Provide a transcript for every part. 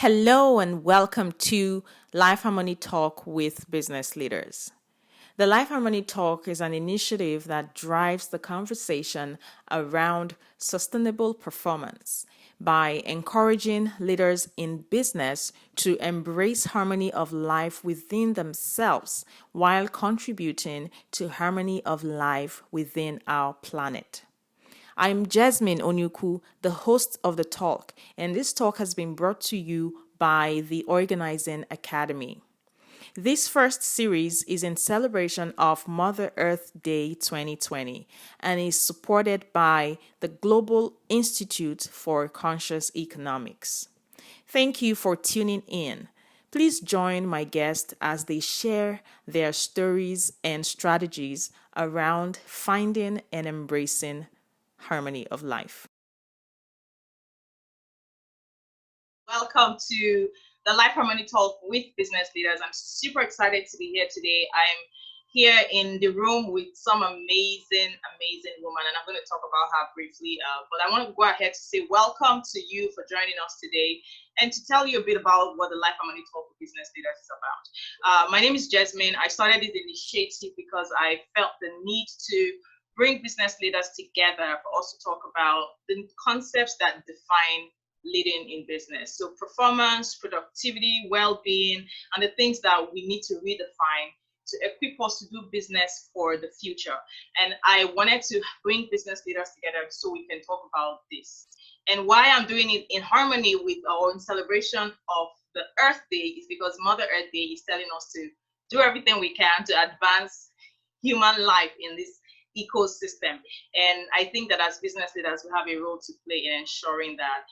Hello and welcome to Life Harmony Talk with Business Leaders. The Life Harmony Talk is an initiative that drives the conversation around sustainable performance by encouraging leaders in business to embrace harmony of life within themselves while contributing to harmony of life within our planet. I'm Jesmine Onyeukwu, the host of the talk, and this talk has been brought to you by the Organizing Academy. This first series is in celebration of Mother Earth Day 2020 and is supported by the Global Institute for Conscious Economics. Thank you for tuning in. Please join my guests as they share their stories and strategies around finding and embracing harmony of life. Welcome to the Life Harmony Talk with Business Leaders. I'm super excited to be here today. I'm here in the room with some amazing woman, and I'm going to talk about her briefly. But I want to go ahead to say welcome to you for joining us today and to tell you a bit about what the Life Harmony Talk with Business Leaders is about. My name is Jesmine. I started this initiative because I felt the need to bring business leaders together for us to talk about the concepts that define leading in business. So performance, productivity, well-being, and the things that we need to redefine to equip us to do business for the future. And I wanted to bring business leaders together so we can talk about this. And why I'm doing it in harmony with our own celebration of the Earth Day is because Mother Earth Day is telling us to do everything we can to advance human life in this ecosystem. And I think that as business leaders, we have a role to play in ensuring that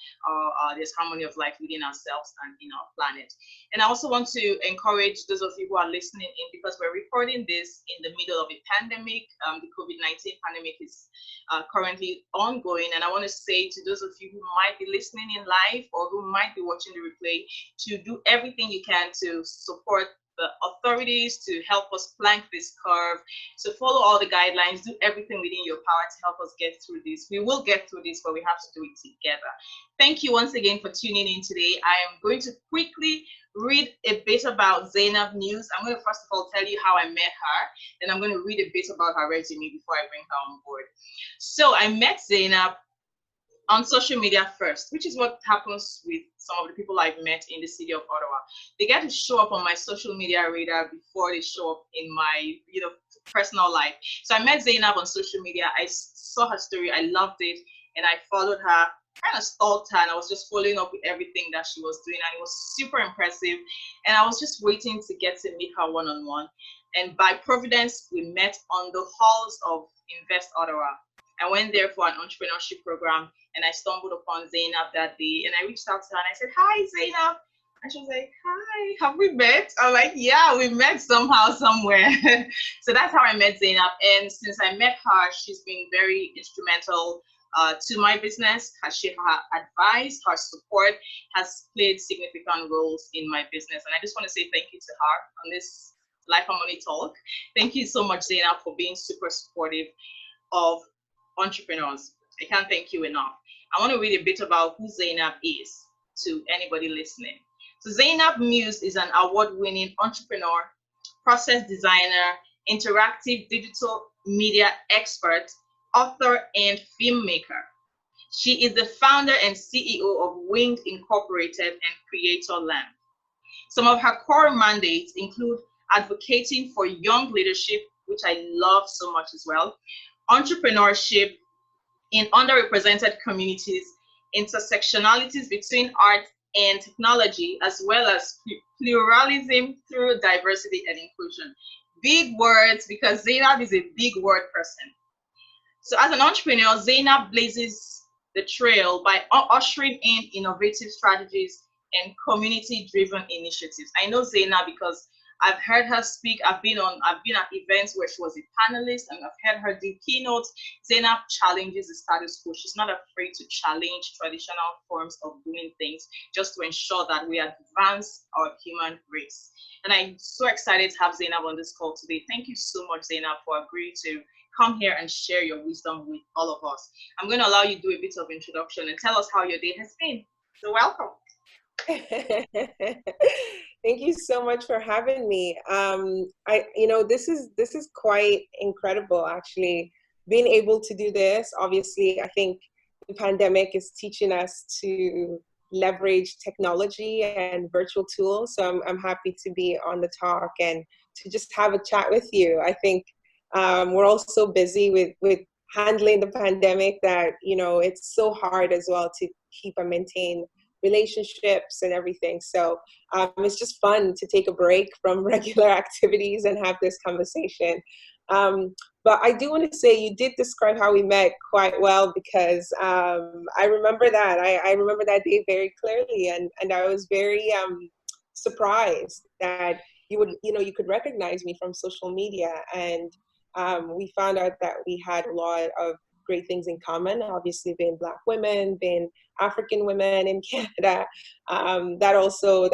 there's harmony of life within ourselves and in our planet. And I also want to encourage those of you who are listening in, because we're recording this in the middle of a pandemic. The COVID-19 pandemic is currently ongoing. And I want to say to those of you who might be listening in live or who might be watching the replay, to do everything you can to support the authorities, to help us plank this curve, to follow all the guidelines, do everything within your power to help us get through this. We will get through this, but we have to do it together. Thank you once again for tuning in today. I am going to quickly read a bit about Zainab Muse. I'm going to first of all tell you how I met her, then I'm going to read a bit about her resume before I bring her on board. So I met Zainab on social media first, which is what happens with some of the people I've met in the city of Ottawa. They get to show up on my social media radar before they show up in my personal life. So I met Zainab on social media. I saw her story. I loved it. And I followed her, kind of stalked her, and I was just following up with everything that she was doing. And it was super impressive. And I was just waiting to get to meet her one-on-one. And by providence, we met on the halls of Invest Ottawa. I went there for an entrepreneurship program, and I stumbled upon Zainab that day, and I reached out to her and I said, "Hi, Zainab." And she was like, "Hi, have we met?" I'm like, "Yeah, we met somehow, somewhere." So that's how I met Zainab. And since I met her, she's been very instrumental to my business. Her advice, her support has played significant roles in my business. And I just want to say thank you to her on this Life Harmony Talk. Thank you so much, Zainab, for being super supportive of entrepreneurs. I can't thank you enough. I want to read a bit about who Zainab is to anybody listening. So Zainab Muse is an award-winning entrepreneur, process designer, interactive digital media expert, author, and filmmaker. She is the founder and CEO of Winged Incorporated and Creator Land. Some of her core mandates include advocating for young leadership, which I love so much as well, entrepreneurship in underrepresented communities, intersectionalities between art and technology, as well as pluralism through diversity and inclusion. Big words, because Zainab is a big word person. So as an entrepreneur, Zainab blazes the trail by ushering in innovative strategies and community-driven initiatives. I know Zainab because I've heard her speak. I've been at events where she was a panelist, and I've heard her do keynotes. Zainab challenges the status quo. She's not afraid to challenge traditional forms of doing things just to ensure that we advance our human race. And I'm so excited to have Zainab on this call today. Thank you so much, Zainab, for agreeing to come here and share your wisdom with all of us. I'm going to allow you to do a bit of introduction and tell us how your day has been. So welcome. Thank you so much for having me. This is quite incredible, actually, being able to do this. Obviously, I think the pandemic is teaching us to leverage technology and virtual tools. So I'm happy to be on the talk and to just have a chat with you. I think we're all so busy with handling the pandemic that, it's so hard as well to keep and maintain relationships and everything. So it's just fun to take a break from regular activities and have this conversation. But I do want to say you did describe how we met quite well, because I remember that. I remember that day very clearly, and I was very surprised that you could recognize me from social media, and we found out that we had a lot of great things in common. Obviously, being Black women, being African women in Canada, that also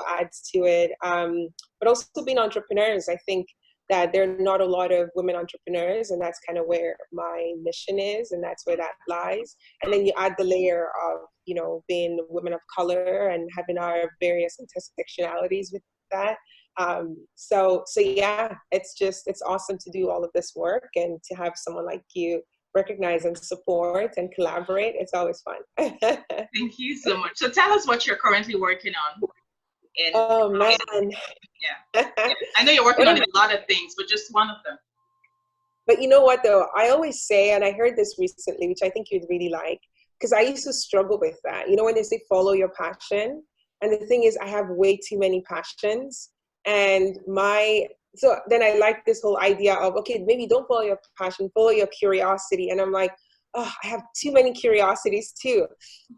adds to it. But also being entrepreneurs, I think that there are not a lot of women entrepreneurs, and that's kind of where my mission is, and that's where that lies. And then you add the layer of being women of color and having our various intersectionalities with that. So yeah, it's awesome to do all of this work and to have someone like you recognize and support and collaborate. It's always fun. Thank you so much. So tell us what you're currently working on. Oh man. Yeah. I know you're working on a lot of things, but just one of them. But you know what though? I always say, and I heard this recently, which I think you'd really like, because I used to struggle with that. When they say follow your passion, and the thing is, I have way too many passions, and so then I like this whole idea of, okay, maybe don't follow your passion, follow your curiosity. And I'm like, oh, I have too many curiosities too.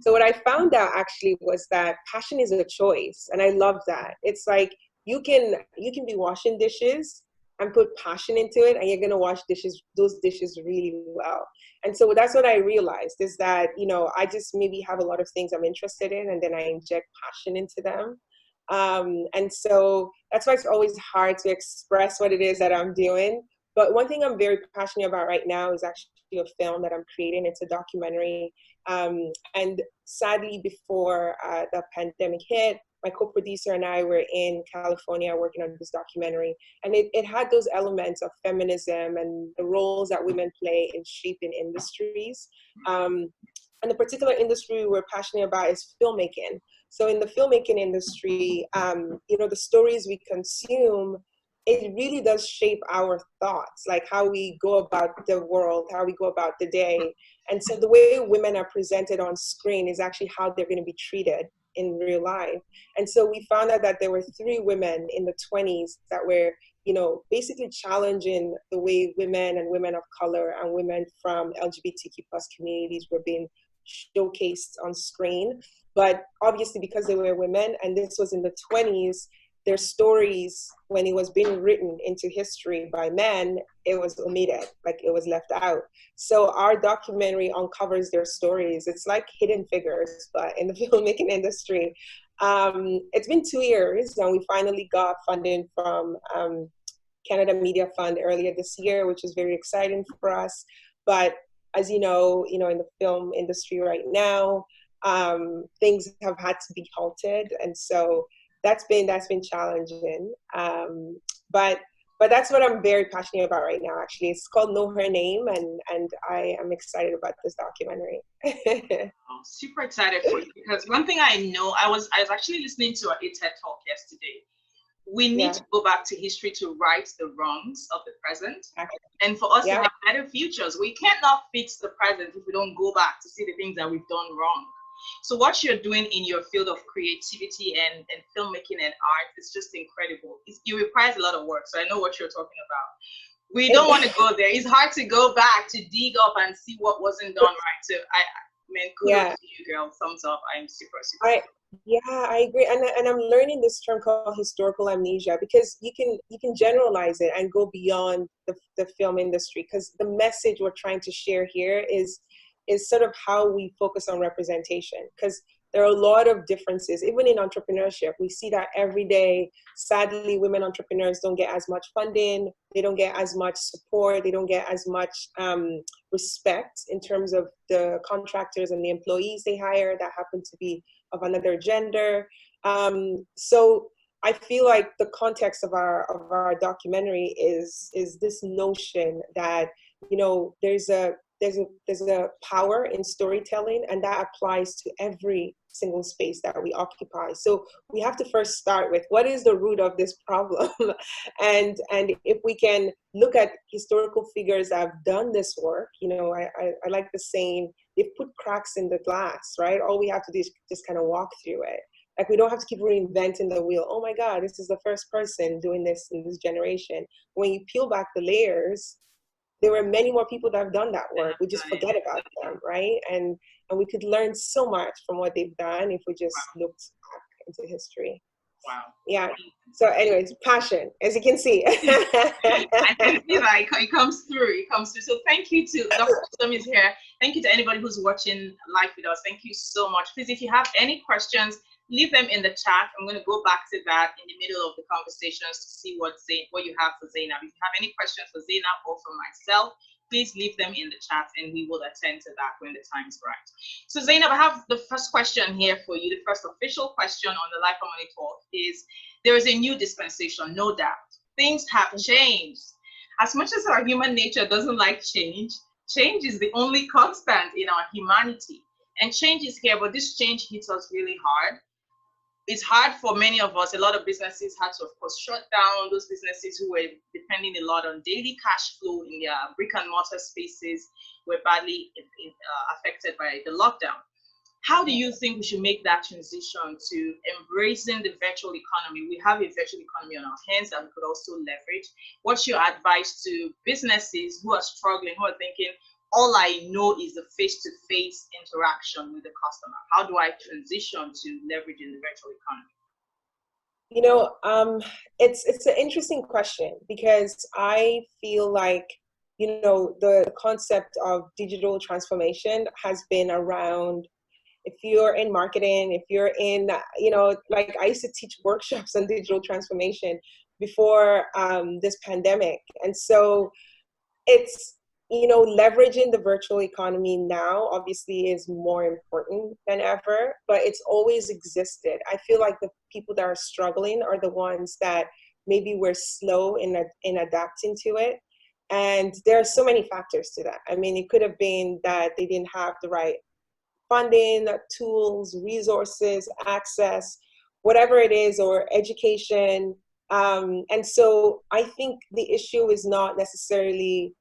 So what I found out actually was that passion is a choice, and I love that. It's like you can be washing dishes and put passion into it, and you're gonna wash those dishes really well. And so that's what I realized, is that I just maybe have a lot of things I'm interested in, and then I inject passion into them. And so that's why it's always hard to express what it is that I'm doing. But one thing I'm very passionate about right now is actually a film that I'm creating. It's a documentary. And sadly, before the pandemic hit, my co-producer and I were in California working on this documentary. And it had those elements of feminism and the roles that women play in shaping industries. And the particular industry we're passionate about is filmmaking. So in the filmmaking industry, the stories we consume, it really does shape our thoughts, like how we go about the world, how we go about the day. And so the way women are presented on screen is actually how they're going to be treated in real life. And so we found out that there were 3 women in the 20s that were, basically challenging the way women and women of color and women from LGBTQ plus communities were being showcased on screen. But obviously, because they were women, and this was in the 20s, their stories, when it was being written into history by men, it was omitted, like it was left out. So our documentary uncovers their stories. It's like Hidden Figures, but in the filmmaking industry. It's been 2 years, and we finally got funding from Canada Media Fund earlier this year, which is very exciting for us. But as in the film industry right now, things have had to be halted, and so that's been challenging. But that's what I'm very passionate about right now. Actually, it's called Know Her Name, and I am excited about this documentary. I'm super excited for you, because one thing I know, I was actually listening to a TED talk yesterday. We need to go back to history to right the wrongs of the present, and for us to have better futures. We cannot fix the present if we don't go back to see the things that we've done wrong. So what you're doing in your field of creativity and filmmaking and art is just incredible. It requires a lot of work, so I know what you're talking about. We don't want to go there. It's hard to go back to dig up and see what wasn't done right. So kudos to you, girl. Thumbs up. I'm super. Yeah, I agree, and I'm learning this term called historical amnesia, because you can generalize it and go beyond the film industry, because the message we're trying to share here is sort of how we focus on representation, because there are a lot of differences. Even in entrepreneurship, we see that every day. Sadly, women entrepreneurs don't get as much funding, they don't get as much support, they don't get as much respect in terms of the contractors and the employees they hire that happen to be of another gender. So I feel like the context of our documentary is this notion that, you know, there's a power in storytelling, and that applies to every single space that we occupy. So we have to first start with what is the root of this problem, and if we can look at historical figures that have done this work, you know, I like the saying, they've put cracks in the glass, right? All we have to do is just kind of walk through it. Like, we don't have to keep reinventing the wheel. Oh my God, this is the first person doing this in this generation. When you peel back the layers, there were many more people that have done that work. We just forget about them, right? And we could learn so much from what they've done if we just looked back into history. Wow. Yeah. So anyways, passion, as you can see. I can see that it comes through. It comes through. So thank you to Dr. Wisdom is here. Thank you to anybody who's watching live with us. Thank you so much. Please, if you have any questions, leave them in the chat. I'm going to go back to that in the middle of the conversations to see what you have for Zainab. If you have any questions for Zainab or for myself, please leave them in the chat and we will attend to that when the time is right. So Zainab, I have the first question here for you. The first official question on the Life for Money Talk is, there is a new dispensation, no doubt. Things have changed. As much as our human nature doesn't like change, change is the only constant in our humanity. And change is here, but this change hits us really hard. It's hard for many of us. A lot of businesses had to, of course, shut down. Those businesses who were depending a lot on daily cash flow in their brick and mortar spaces were badly affected by the lockdown. How do you think we should make that transition to embracing the virtual economy? We have a virtual economy on our hands that we could also leverage. What's your advice to businesses who are struggling, who are thinking, all I know is the face-to-face interaction with the customer? How do I transition to leveraging the virtual economy? You know, it's an interesting question, because I feel like, you know, the concept of digital transformation has been around. If you're in marketing, if you're in, you know, like, I used to teach workshops on digital transformation before this pandemic. And so it's, you know, leveraging the virtual economy now obviously is more important than ever, but it's always existed. I feel like the people that are struggling are the ones that maybe were slow in adapting to it. And there are so many factors to that. I mean, it could have been that they didn't have the right funding, tools, resources, access, whatever it is, or education. And so I think the issue is not necessarily,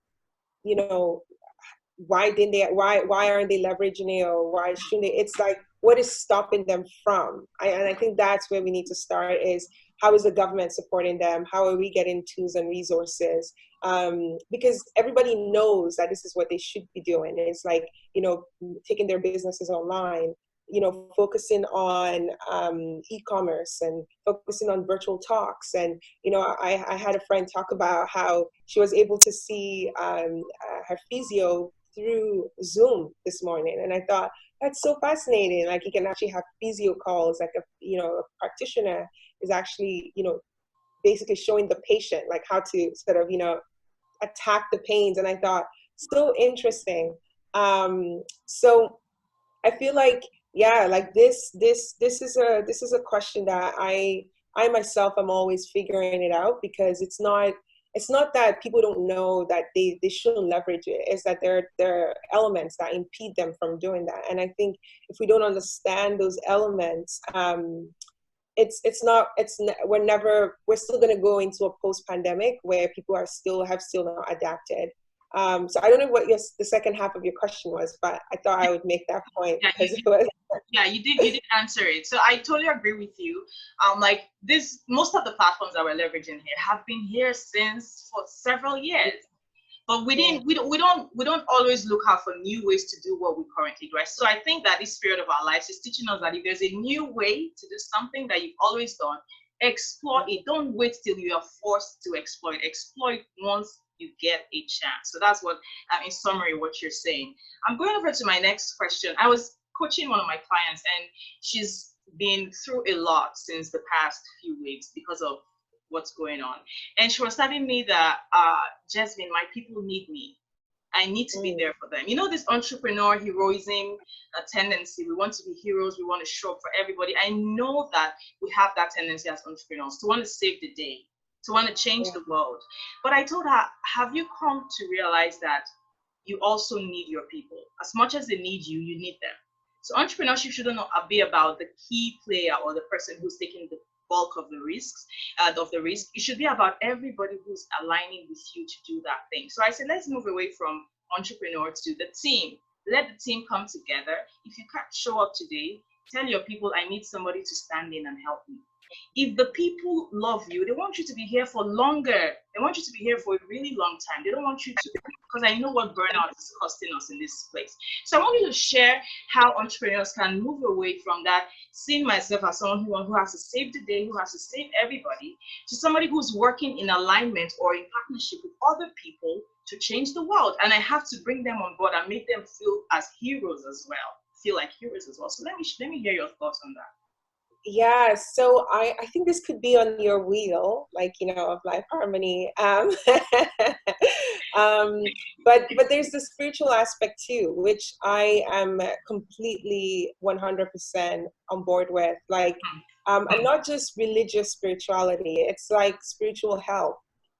you know, why aren't they leveraging it, or why shouldn't they? It's like, what is stopping them from? And I think that's where we need to start, is how is the government supporting them? How are we getting tools and resources? Because everybody knows that this is what they should be doing. It's like, you know, taking their businesses online, you know, focusing on e-commerce and focusing on virtual talks. And, you know, I had a friend talk about how she was able to see her physio through Zoom this morning. And I thought, that's so fascinating. Like, you can actually have physio calls, like a practitioner is actually, you know, basically showing the patient like how to sort of, you know, attack the pains. And I thought, so interesting. So I feel like, yeah, like this is a question that I myself am always figuring it out, because it's not that people don't know that they shouldn't leverage it. It's that there are elements that impede them from doing that. And I think if we don't understand those elements, we're still going to go into a post-pandemic where people have still not adapted. So I don't know what the second half of your question was, but I thought I would make that point. You did answer it. So I totally agree with you. Like this, most of the platforms that we're leveraging here have been here for several years. But we don't always look out for new ways to do what we currently do. Right? So I think that this period of our lives is teaching us that if there's a new way to do something that you've always done, explore it. Don't wait till you are forced to exploit. Exploit once you get a chance. So that's what, in summary, what you're saying. I'm going over to my next question. I was coaching one of my clients, and she's been through a lot since the past few weeks because of what's going on. And she was telling me that, Jesmine, my people need me. I need to be there for them. You know, this entrepreneur heroism tendency. We want to be heroes. We want to show up for everybody. I know that we have that tendency as entrepreneurs to want to save the day, to want to change the world. But I told her, have you come to realize that you also need your people? As much as they need you, you need them. So entrepreneurship shouldn't be about the key player or the person who's taking the bulk of the risks, It should be about everybody who's aligning with you to do that thing. So I said, let's move away from entrepreneur to the team. Let the team come together. If you can't show up today, tell your people, I need somebody to stand in and help me. If the people love you, they want you to be here for longer. They want you to be here for a really long time. They don't want you to, because I know what burnout is costing us in this place. So I want you to share how entrepreneurs can move away from that, seeing myself as someone who has to save the day, who has to save everybody, to somebody who's working in alignment or in partnership with other people to change the world. And I have to bring them on board and make them feel as heroes as well, feel like heroes as well. So let me hear your thoughts on that. Yeah, so I think this could be on your wheel, like, of life harmony. But there's the spiritual aspect too, which I am completely 100% on board with. Like, and not just religious spirituality, it's like spiritual health.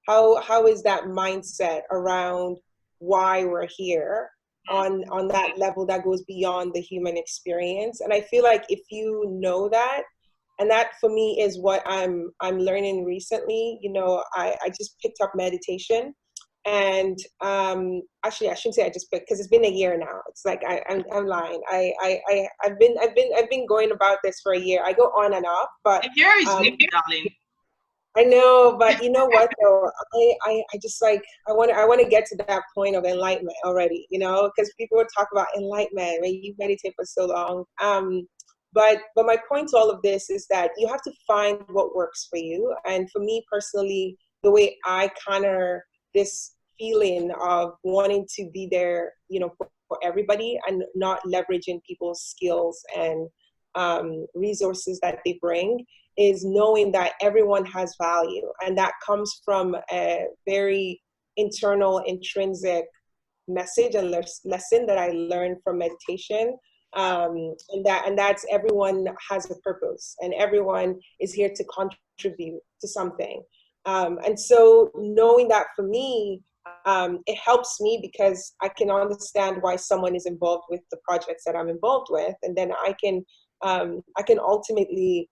How is that mindset around why we're here on that level that goes beyond the human experience? And I feel like if you know that, and that for me is what I'm learning recently. I just picked up meditation, and actually I shouldn't say I just picked, because it's been a year now. It's like I'm lying. I've been going about this for a year. I go on and off, but a year is new, darling. I know, but you know what though? I just like I want to get to that point of enlightenment already. Because people would talk about enlightenment when you meditate for so long. But my point to all of this is that you have to find what works for you. And for me personally, the way I counter this feeling of wanting to be there, for everybody and not leveraging people's skills and resources that they bring, is knowing that everyone has value. And that comes from a very internal, intrinsic message and lesson that I learned from meditation. And that's everyone has a purpose and everyone is here to contribute to something. And so knowing that for me, it helps me because I can understand why someone is involved with the projects that I'm involved with. And then I can ultimately,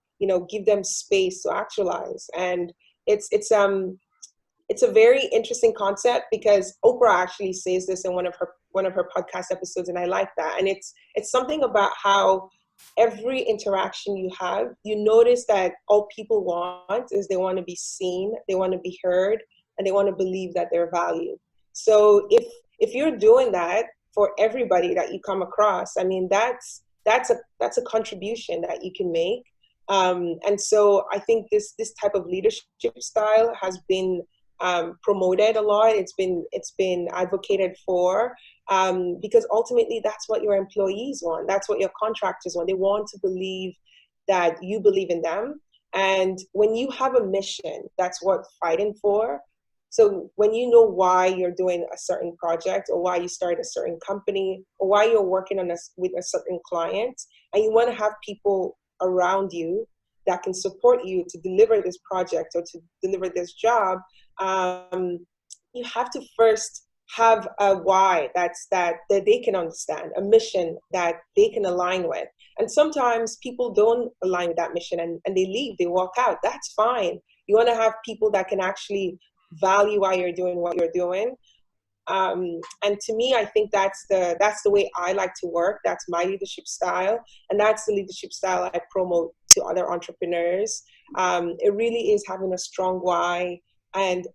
give them space to actualize. And it's a very interesting concept because Oprah actually says this in one of her podcast episodes, and I like that. And it's something about how every interaction you have, you notice that all people want is they want to be seen, they want to be heard, and they want to believe that they're valued. So if you're doing that for everybody that you come across, I mean that's a contribution that you can make. And so I think this type of leadership style has been promoted a lot. It's been advocated for, because ultimately that's what your employees want. That's what your contractors want. They want to believe that you believe in them. And when you have a mission, that's worth fighting for. So when you know why you're doing a certain project, or why you started a certain company, or why you're working with a certain client, and you want to have people around you that can support you to deliver this project or to deliver this job, you have to first have a why that they can understand, a mission that they can align with. And sometimes people don't align with that mission and they leave, they walk out. That's fine. You want to have people that can actually value why you're doing what you're doing. And to me, I think that's the way I like to work. That's my leadership style, and that's the leadership style I promote to other entrepreneurs. It really is having a strong why and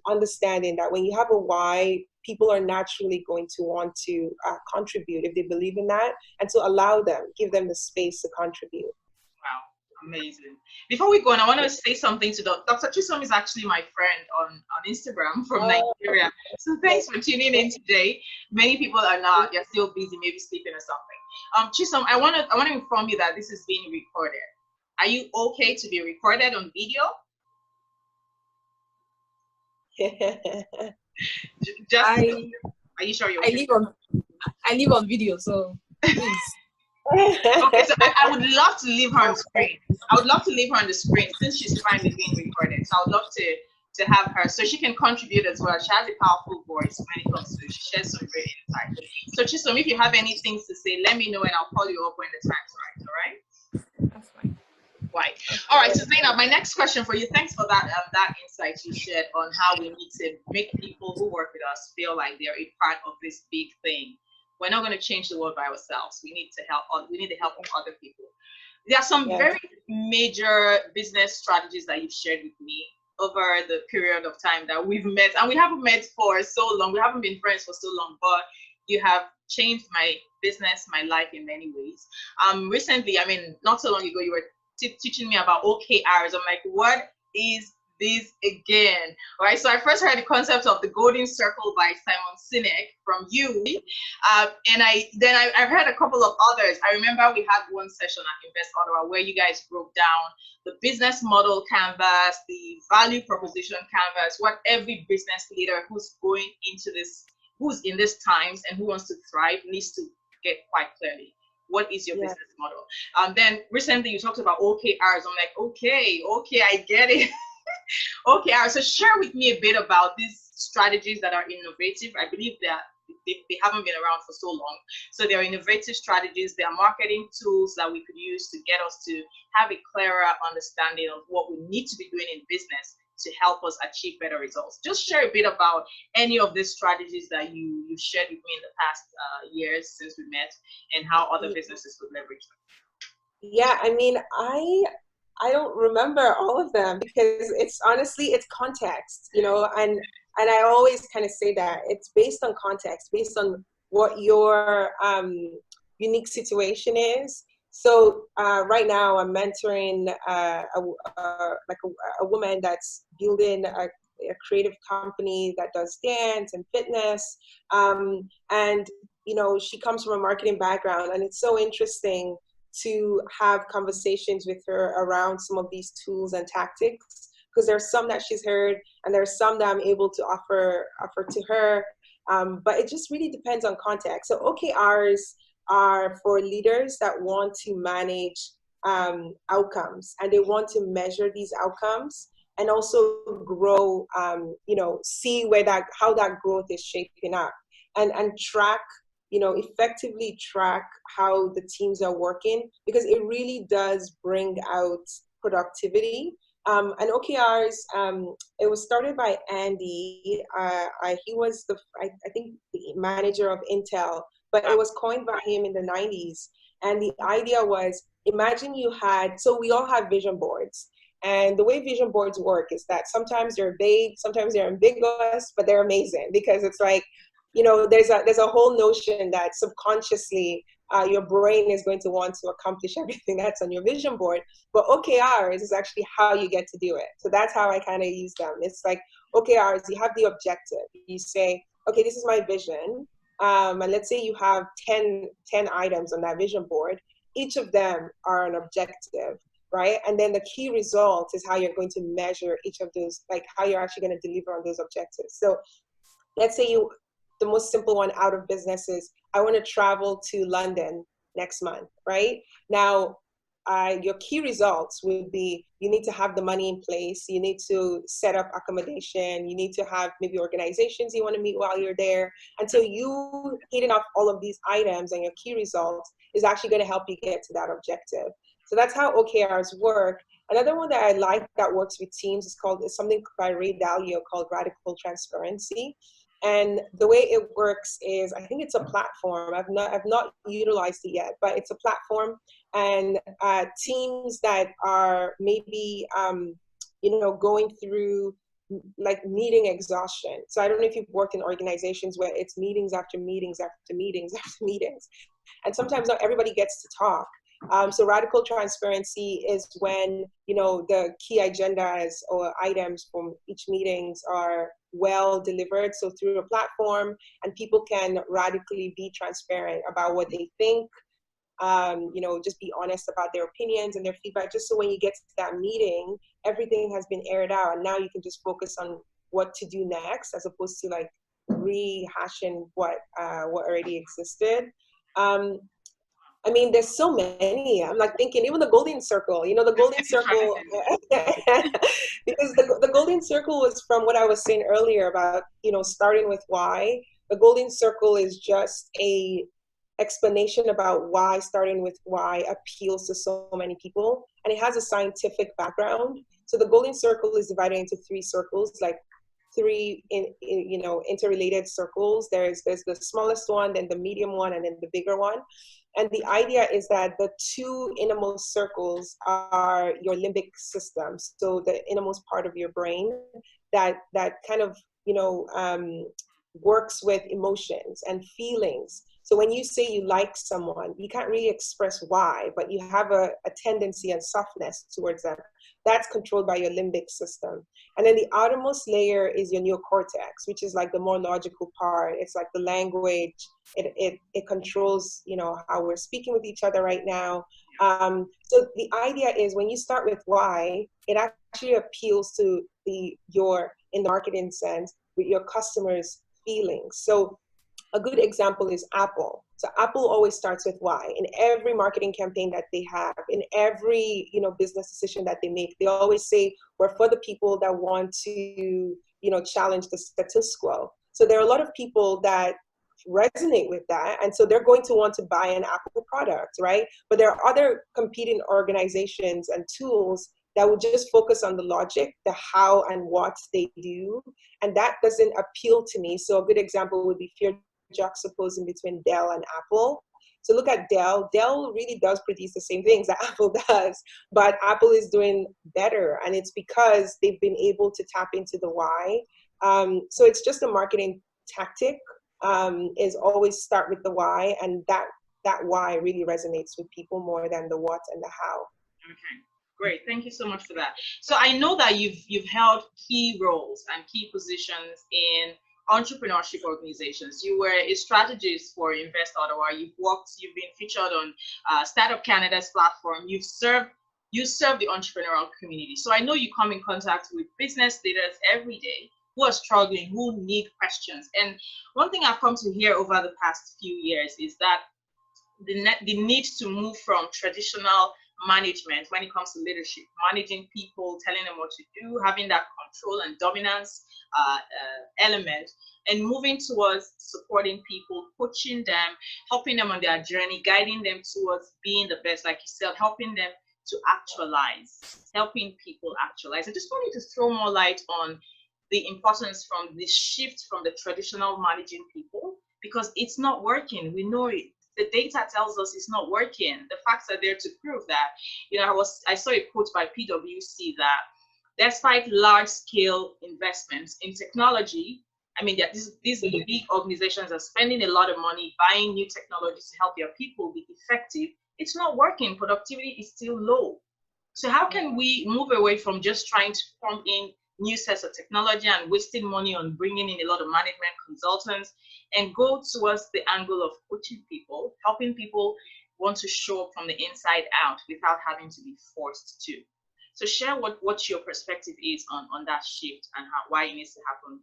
understanding that when you have a why, people are naturally going to want to contribute if they believe in that, and to allow them, give them the space to contribute. Wow, amazing. Before we go on, I want to say something to Dr. Chisom is actually my friend on Instagram from Nigeria. So thanks for tuning in today. Many people are not, they're still busy, maybe sleeping or something. Chisom, I want to inform you that this is being recorded. Are you okay to be recorded on video? Are you sure you're I okay? live on video, so please. Okay, so I would love to leave her on screen. I would love to leave her on the screen since she's fine with being recorded. So I would love to have her so she can contribute as well. She has a powerful voice when it comes to it. She shares some great insight. So Chisom, if you have any things to say, let me know and I'll call you up when the time's right. All right? That's fine. Right. All right. So Zainab, my next question for you. Thanks for that insight you shared on how we need to make people who work with us feel like they're a part of this big thing. We're not going to change the world by ourselves. We need to help. We need the help of other people. There are some very major business strategies that you've shared with me over the period of time that we've met, and we haven't met for so long. We haven't been friends for so long, but you have changed my business, my life in many ways. Recently, I mean, not so long ago, you were teaching me about OKRs. I'm like, what is this again? All right. So I first heard the concept of the golden circle by Simon Sinek from you. And I've heard a couple of others. I remember we had one session at Invest Ottawa where you guys broke down the business model canvas, the value proposition canvas, what every business leader who's going into this, who's in these times and who wants to thrive needs to get quite clearly. What is your business model? Then recently you talked about OKRs. I'm like, okay, I get it. OKRs. So share with me a bit about these strategies that are innovative. I believe that they haven't been around for so long. So they're innovative strategies. They are marketing tools that we could use to get us to have a clearer understanding of what we need to be doing in business to help us achieve better results. Just share a bit about any of these strategies that you shared with me in the past years since we met, and how other businesses could leverage them. Yeah, I mean, I don't remember all of them because it's honestly, it's context, you know, and I always kind of say that it's based on context, based on what your unique situation is. So right now I'm mentoring a woman that's building a creative company that does dance and fitness. And, you know, she comes from a marketing background, and it's so interesting to have conversations with her around some of these tools and tactics, because there's some that she's heard and there's some that I'm able to offer to her. But it just really depends on context. So OKRs are for leaders that want to manage outcomes, and they want to measure these outcomes and also grow, you know, see how that growth is shaping up, and track, you know, effectively track how the teams are working, because it really does bring out productivity. And OKRs, it was started by Andy. He was I think the manager of Intel, but it was coined by him in the 90s. And the idea was, imagine so we all have vision boards. And the way vision boards work is that sometimes they're vague, sometimes they're ambiguous, but they're amazing, because it's like, you know, there's a whole notion that subconsciously your brain is going to want to accomplish everything that's on your vision board. But OKRs is actually how you get to do it. So that's how I kind of use them. It's like OKRs, you have the objective. You say, okay, this is my vision. And let's say you have 10 items on that vision board. Each of them are an objective, right? And then the key result is how you're going to measure each of those, like how you're actually going to deliver on those objectives. So let's say the most simple one out of business is, I want to travel to London next month, right? Now, your key results would be, you need to have the money in place, you need to set up accommodation, you need to have maybe organizations you want to meet while you're there. And so you hitting off all of these items and your key results is actually going to help you get to that objective. So that's how OKRs work. Another one that I like that works with teams is something by Ray Dalio called radical transparency. And the way it works is, I think it's a platform. I've not utilized it yet, but it's a platform, and teams that are maybe you know, going through like meeting exhaustion. So I don't know if you've worked in organizations where it's meetings after meetings after meetings after meetings, and sometimes not everybody gets to talk. So radical transparency is when, you know, the key agendas or items from each meetings are well delivered. So through a platform, and people can radically be transparent about what they think, you know, just be honest about their opinions and their feedback, just so when you get to that meeting, everything has been aired out, and now you can just focus on what to do next, as opposed to like rehashing what already existed. I mean, there's so many. I'm like thinking, even the golden circle, you know, the golden circle, because the golden circle was from what I was saying earlier about, you know, starting with why. The golden circle is just a explanation about why starting with why appeals to so many people. And it has a scientific background. So the golden circle is divided into three circles, like three you know, interrelated circles. There's the smallest one, then the medium one, and then the bigger one. And the idea is that the two innermost circles are your limbic system, so the innermost part of your brain that kind of, you know, works with emotions and feelings. So when you say you like someone, you can't really express why, but you have a tendency and softness towards them. That's controlled by your limbic system. And then the outermost layer is your neocortex, which is like the more logical part. It's like the language. It controls, you know, how we're speaking with each other right now. So the idea is when you start with why, it actually appeals to your, in the marketing sense, with your customers' feelings. So a good example is Apple. So Apple always starts with why. In every marketing campaign that they have, in every, you know, business decision that they make, they always say, we're for the people that want to, you know, challenge the status quo. So there are a lot of people that resonate with that, and so they're going to want to buy an Apple product, right? But there are other competing organizations and tools that will just focus on the logic, the how and what they do, and that doesn't appeal to me. So a good example would be if you're juxtaposing between Dell and Apple. So look at Dell. Dell really does produce the same things that Apple does, but Apple is doing better, and it's because they've been able to tap into the why. So it's just a marketing tactic, is always start with the why, and that why really resonates with people more than the what and the how. Okay, great. Thank you so much for that. So I know that you've held key roles and key positions in entrepreneurship organizations. You were a strategist for Invest Ottawa. You've been featured on Startup Canada's platform. You serve the entrepreneurial community. So I know you come in contact with business leaders every day who are struggling, who need questions. And one thing I've come to hear over the past few years is that the need to move from traditional management when it comes to leadership, managing people, telling them what to do, having that control and dominance element, and moving towards supporting people, coaching them, helping them on their journey, guiding them towards being the best, like you said, helping them to actualize, helping people actualize. I just wanted to throw more light on the importance from the shift from the traditional managing people, because it's not working. We know it. The data tells us it's not working. The facts are there to prove that. You know, I saw a quote by PwC that despite large-scale investments in technology, I mean, these big organizations are spending a lot of money buying new technologies to help their people be effective. It's not working. Productivity is still low. So how can we move away from just trying to pump in new sets of technology and wasting money on bringing in a lot of management consultants, and go towards the angle of coaching people, helping people want to show up from the inside out without having to be forced to? So share what your perspective is on that shift and why it needs to happen.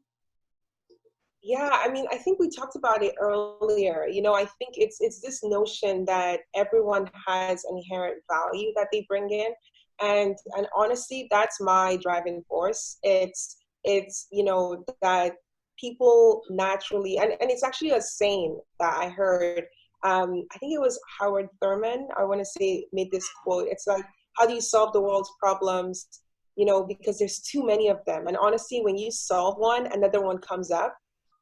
Yeah, I mean, I think we talked about it earlier. You know, I think it's this notion that everyone has an inherent value that they bring in. And honestly, that's my driving force. It's you know, that people naturally, and it's actually a saying that I heard. I think it was Howard Thurman, I want to say, made this quote. It's like, how do you solve the world's problems? You know, because there's too many of them. And honestly, when you solve one, another one comes up.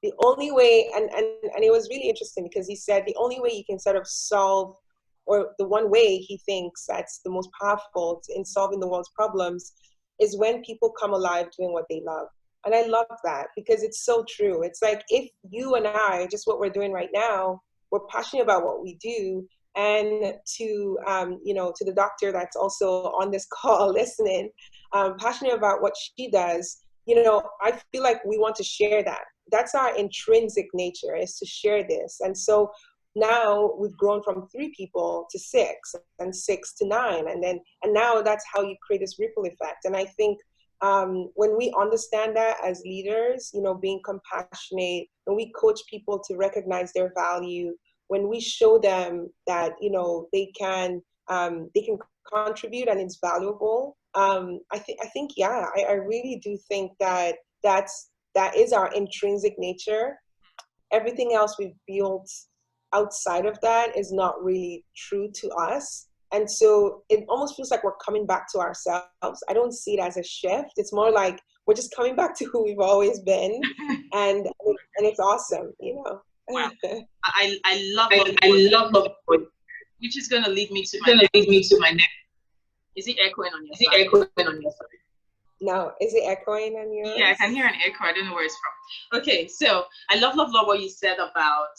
The only way, and it was really interesting because he said the only way you can sort of solve, or the one way he thinks that's the most powerful in solving the world's problems, is when people come alive doing what they love. And I love that because it's so true. It's like, if you and I, just what we're doing right now, we're passionate about what we do, and to you know, to the doctor that's also on this call listening, passionate about what she does, you know, I feel like we want to share that. That's our intrinsic nature, is to share this. And so now we've grown from 3 people to 6, and 6 to 9, and now that's how you create this ripple effect. And I think when we understand that as leaders, you know, being compassionate, when we coach people to recognize their value, when we show them that, you know, they can contribute and it's valuable. I think, yeah, I really do think that that is our intrinsic nature. Everything else we've built outside of that is not really true to us. And so it almost feels like we're coming back to ourselves. I don't see it as a shift. It's more like we're just coming back to who we've always been. And it's awesome, you know. Wow. I love I love love. which is gonna lead me to It's gonna lead me to my next. is it echoing on your Is it side? echoing on your side? No, is it echoing on yours? Yeah, I can hear an echo. I don't know where it's from. Okay, so I love what you said about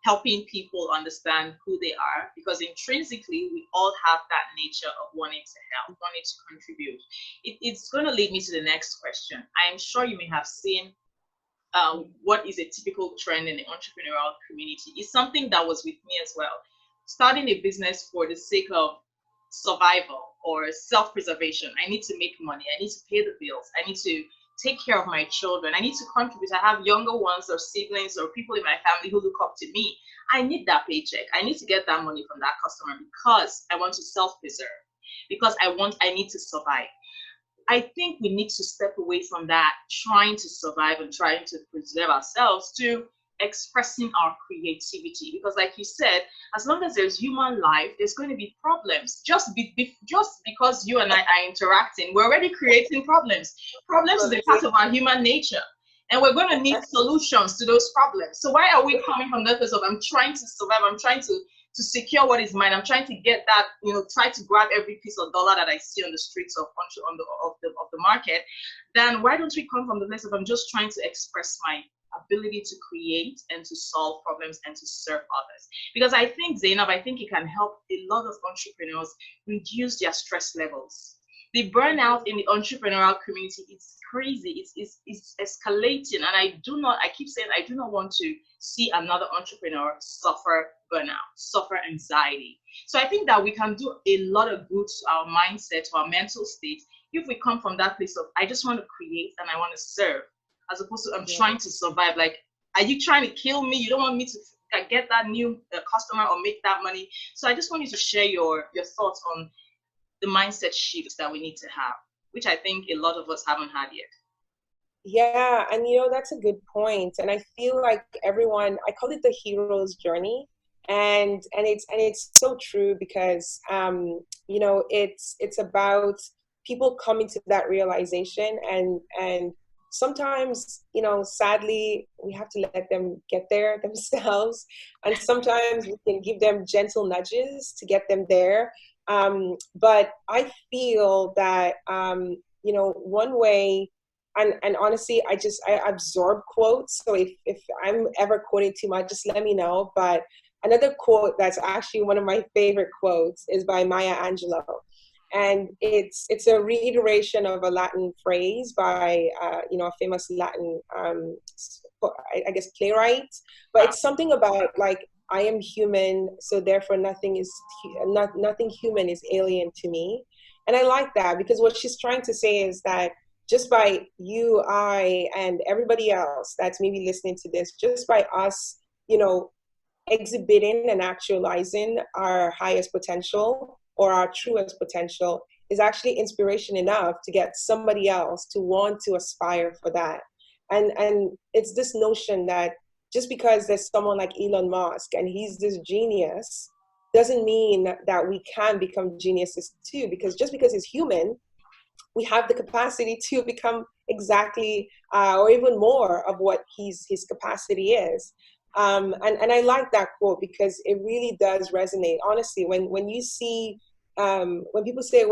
helping people understand who they are, because intrinsically we all have that nature of wanting to help, wanting to contribute. It's going to lead me to the next question. I am sure you may have seen what is a typical trend in the entrepreneurial community. It's something that was with me as well. Starting a business for the sake of survival or self-preservation. I need to make money. I need to pay the bills. I need to take care of my children. I need to contribute. I have younger ones or siblings or people in my family who look up to me. I need that paycheck. I need to get that money from that customer because I want to self-preserve, because I need to survive. I think we need to step away from that, trying to survive and trying to preserve ourselves, to expressing our creativity. Because like you said, as long as there's human life, there's going to be problems. Just because you and I are interacting, we're already creating problems. Problems is a part of our human nature. And we're going to need solutions to those problems. So why are we coming from that place of I'm trying to survive, I'm trying to secure what is mine, I'm trying to get that, you know, try to grab every piece of dollar that I see on the streets of the market? Then why don't we come from the place of I'm just trying to express my ability to create and to solve problems and to serve others? Because I think, Zainab, I think it can help a lot of entrepreneurs reduce their stress levels. The burnout in the entrepreneurial community is crazy. It's escalating, and I keep saying I do not want to see another entrepreneur suffer burnout, suffer anxiety. So I think that we can do a lot of good to our mindset, to our mental state, if we come from that place of I just want to create and I want to serve, as opposed to I'm trying to survive. Like, are you trying to kill me? You don't want me to get that new customer or make that money. So I just want you to share your thoughts on the mindset shifts that we need to have, which I think a lot of us haven't had yet. Yeah, and you know, that's a good point. And I feel like everyone, I call it the hero's journey. And it's so true because you know, it's about people coming to that realization, and sometimes, you know, sadly, we have to let them get there themselves. And sometimes we can give them gentle nudges to get them there. But I feel that, you know, one way, and honestly, I absorb quotes. So if I'm ever quoting too much, just let me know. But another quote that's actually one of my favorite quotes is by Maya Angelou. And it's a reiteration of a Latin phrase by, you know, a famous Latin, I guess, playwright. But it's something about like, I am human, so therefore nothing human is alien to me. And I like that, because what she's trying to say is that just by you, I, and everybody else that's maybe listening to this, just by us, you know, exhibiting and actualizing our highest potential or our truest potential is actually inspiration enough to get somebody else to want to aspire for that. And it's this notion that just because there's someone like Elon Musk and he's this genius doesn't mean that we can become geniuses too, because just because he's human, we have the capacity to become exactly or even more of what his capacity is. And I like that quote because it really does resonate. Honestly, when you see, when people say,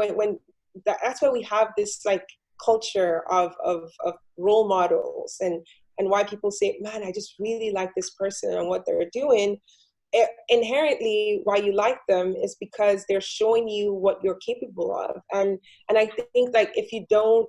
that's why we have this like culture of role models, and why people say, man, I just really like this person and what they're doing. Inherently, why you like them is because they're showing you what you're capable of. And I think like if you don't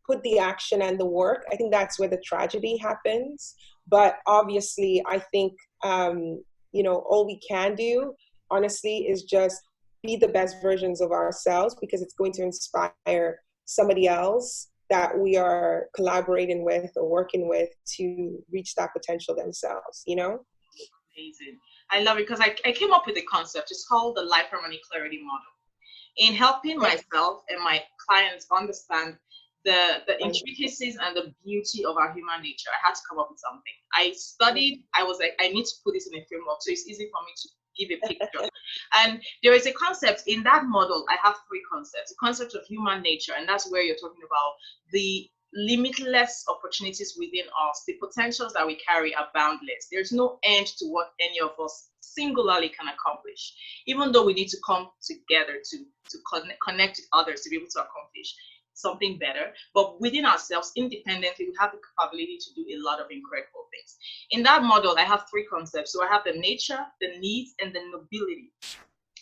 put the action and the work, I think that's where the tragedy happens. But obviously, I think you know, all we can do honestly is just be the best versions of ourselves, because it's going to inspire somebody else that we are collaborating with or working with to reach that potential themselves, you know? Amazing. I love it because I came up with a concept. It's called the Life Harmony Clarity Model. In helping myself and my clients understand the intricacies and the beauty of our human nature, I had to come up with something. I studied, I was like, I need to put this in a framework so it's easy for me to give a picture. And there is a concept in that model. I have three concepts. The concept of human nature, and that's where you're talking about the limitless opportunities within us. The potentials that we carry are boundless. There's no end to what any of us singularly can accomplish, even though we need to come together to connect with others to be able to accomplish something better. But within ourselves, independently, we have the capability to do a lot of incredible things. In that model, I have three concepts. So I have the nature, the needs, and the nobility.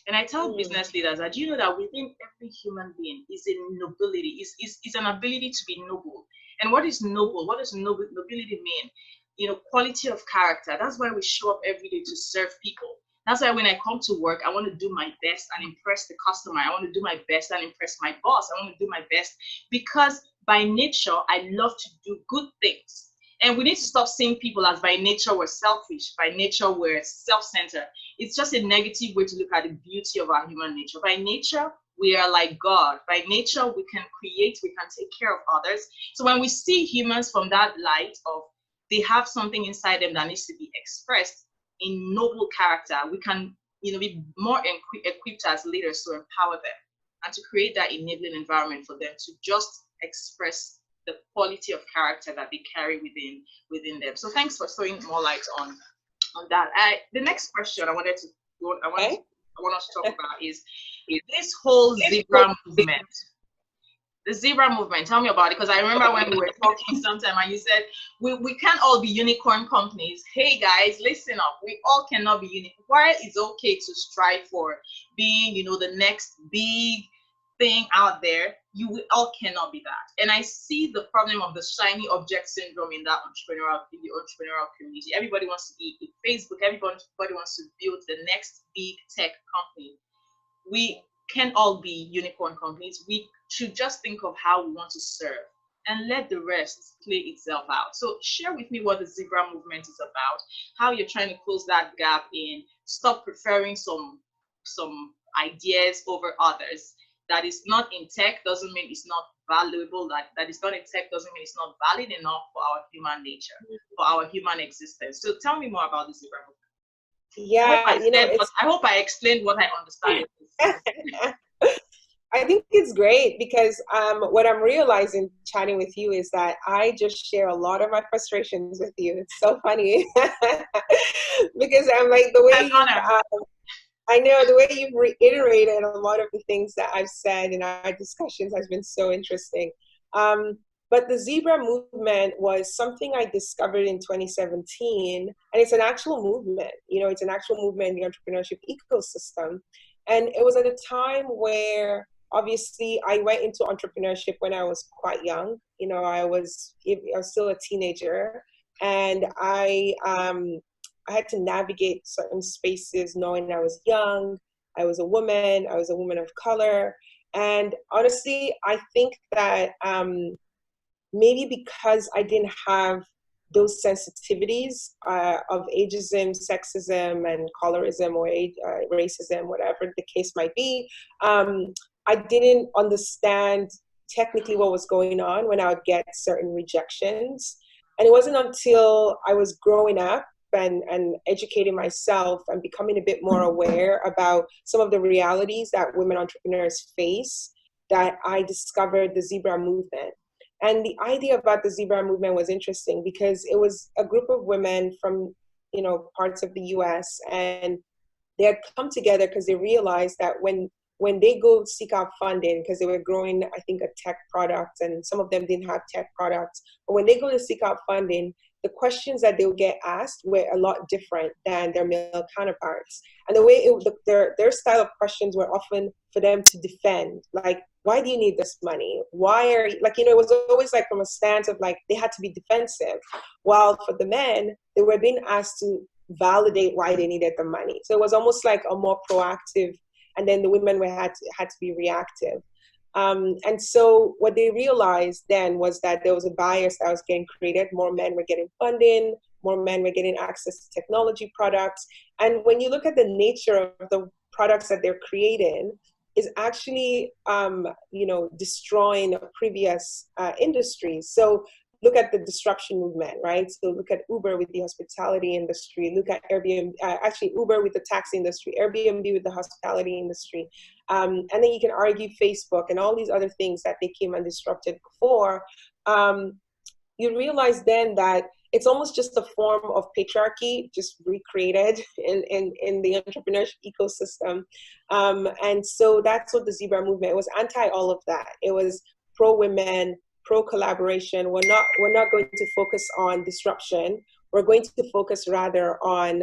And I tell business leaders that, you know, that within every human being is a nobility, is an ability to be noble. And what is noble? What does nobility mean? You know, quality of character. That's why we show up every day to serve people. That's why when I come to work, I want to do my best and impress the customer. I want to do my best and impress my boss. I want to do my best because by nature, I love to do good things. And we need to stop seeing people as by nature we're selfish, by nature we're self-centered. It's just a negative way to look at the beauty of our human nature. By nature, we are like God. By nature, we can create, we can take care of others. So when we see humans from that light of they have something inside them that needs to be expressed in noble character, we can, you know, be more equipped as leaders to empower them and to create that enabling environment for them to just express the quality of character that they carry within them. So thanks for throwing more light on that. The next question I want us to talk about is this whole zebra movement. The zebra movement, tell me about it, because I remember when we were talking sometime and you said, we can't all be unicorn companies. Hey guys, listen up. We all cannot be unicorn. While it's okay to strive for being, you know, the next big thing out there, we all cannot be that. And I see the problem of the shiny object syndrome in the entrepreneurial community. Everybody wants to be in Facebook. Everybody wants to build the next big tech company. We can all be unicorn companies. We should just think of how we want to serve and let the rest play itself out. So share with me what the zebra movement is about, how you're trying to close that gap in, stop preferring some ideas over others. That is not in tech doesn't mean it's not valuable. That is not in tech doesn't mean it's not valid enough for our human nature, for our human existence. So tell me more about the zebra movement. Yeah, I hope I explained what I understand. I think it's great because what I'm realizing chatting with you is that I just share a lot of my frustrations with you. It's so funny because I'm like I know the way you've reiterated a lot of the things that I've said in our discussions has been so interesting. But the zebra movement was something I discovered in 2017, and it's an actual movement. You know, it's an actual movement in the entrepreneurship ecosystem. And it was at a time where obviously I went into entrepreneurship when I was quite young. You know, I was still a teenager, and I had to navigate certain spaces knowing I was young, I was a woman of color. And honestly, I think that maybe because I didn't have those sensitivities of ageism, sexism, and colorism, or racism, whatever the case might be, I didn't understand technically what was going on when I would get certain rejections. And it wasn't until I was growing up and educating myself and becoming a bit more aware about some of the realities that women entrepreneurs face that I discovered the zebra movement. And the idea about the zebra movement was interesting because it was a group of women from, you know, parts of the US, and they had come together because they realized that when they go seek out funding, because they were growing, I think, a tech product, and some of them didn't have tech products, but when they go to seek out funding, the questions that they would get asked were a lot different than their male counterparts. And the way their style of questions were often for them to defend, like, why do you need this money? Why are you, like, you know, it was always like from a stance of like, they had to be defensive. While for the men, they were being asked to validate why they needed the money. So it was almost like a more proactive and then the women had to be reactive. And so what they realized then was that there was a bias that was getting created. More men were getting funding, more men were getting access to technology products. And when you look at the nature of the products that they're creating, is actually, destroying previous industries. So look at the disruption movement, right? So look at Uber with the hospitality industry, look at Airbnb, actually Uber with the taxi industry, Airbnb with the hospitality industry. And then you can argue Facebook and all these other things that they came and disrupted before. You realize then that it's almost just a form of patriarchy, just recreated in the entrepreneurship ecosystem. And so that's what the Zebra movement, it was anti all of that. It was pro women, pro collaboration. We're not going to focus on disruption. We're going to focus rather on,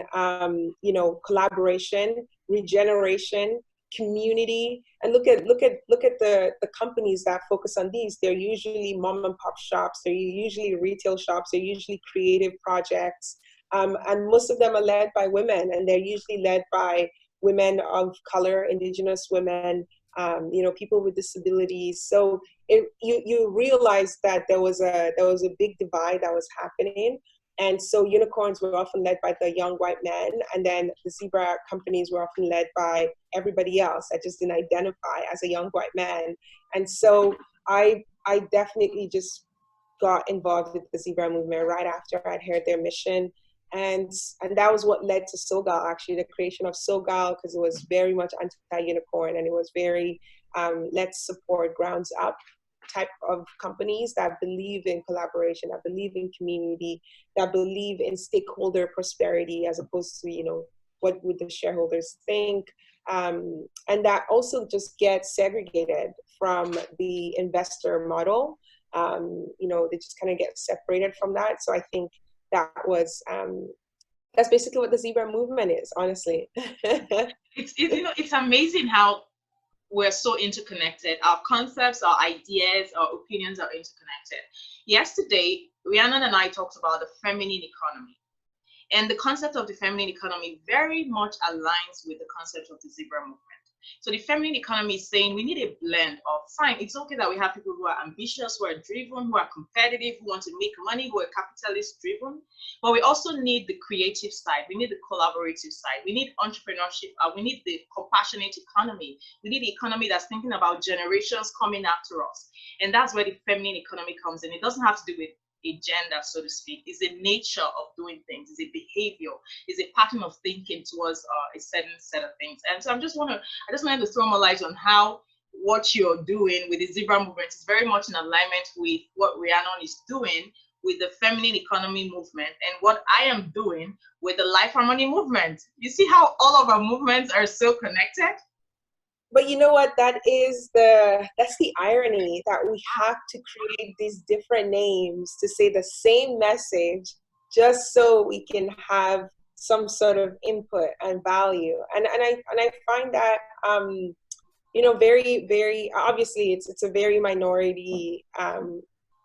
collaboration, regeneration, community. And look at the companies that focus on these. They're usually mom and pop shops. They're usually retail shops. They're usually creative projects. And most of them are led by women, and they're usually led by women of color, indigenous women, people with disabilities. So you realize that there was a big divide that was happening. And so unicorns were often led by the young white men, and then the Zebra companies were often led by everybody else that just didn't identify as a young white man. And so I definitely just got involved with the Zebra movement right after I'd heard their mission. And that was what led to SoGal, actually, the creation of SoGal, because it was very much anti-unicorn, and it was very let's support grounds up type of companies that believe in collaboration, that believe in community, that believe in stakeholder prosperity as opposed to, what would the shareholders think, and that also just gets segregated from the investor model. They just kind of get separated from that. So I think that's basically what the Zebra movement is, honestly. It's amazing how we're so interconnected. Our concepts, our ideas, our opinions are interconnected. Yesterday, Rhiannon and I talked about the feminine economy. And the concept of the feminine economy very much aligns with the concept of the Zebra movement. So the feminine economy is saying we need a blend of, fine, it's okay that we have people who are ambitious, who are driven, who are competitive, who want to make money, who are capitalist driven, but we also need the creative side, we need the collaborative side, we need entrepreneurship, we need the compassionate economy, we need the economy that's thinking about generations coming after us. And that's where the feminine economy comes in. It doesn't have to do with a gender, so to speak. It's a nature of doing things, it's a behavior, it's a pattern of thinking towards a certain set of things. And so I just wanted to throw more light on how what you're doing with the Zebra movement is very much in alignment with what Rhiannon is doing with the feminine economy movement and what I am doing with the Life Harmony movement. You see how all of our movements are so connected? But you know what? That's the irony, that we have to create these different names to say the same message just so we can have some sort of input and value. And I find that very, very obviously it's a very minority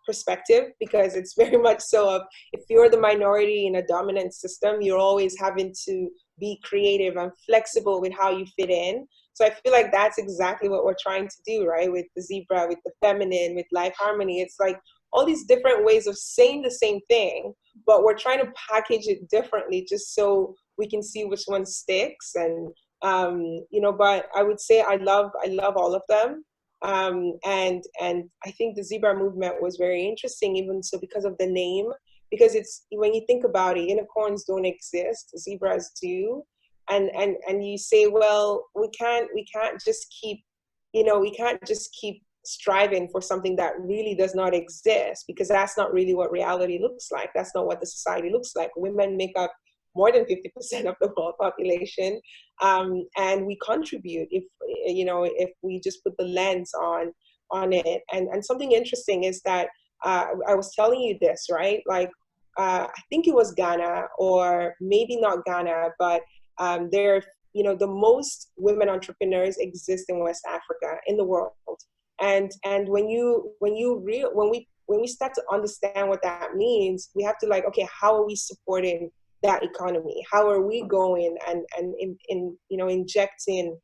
perspective, because it's very much so of, if you're the minority in a dominant system, you're always having to be creative and flexible with how you fit in. So I feel like that's exactly what we're trying to do, right? With the Zebra, with the feminine, with Life Harmony. It's like all these different ways of saying the same thing, but we're trying to package it differently just so we can see which one sticks. And, but I would say I love all of them. And I think the Zebra movement was very interesting, even so, because of the name, because it's, when you think about it, unicorns don't exist, zebras do. And you say, well, we can't just keep striving for something that really does not exist, because that's not really what reality looks like. That's not what the society looks like. Women make up more than 50% of the world population, and we contribute if we just put the lens on it. And something interesting is that I was telling you this, right? Like I think it was Ghana, or maybe not Ghana, but the most women entrepreneurs exist in West Africa, in the world. And when we start to understand what that means, we have to okay, how are we supporting that economy? How are we going and injecting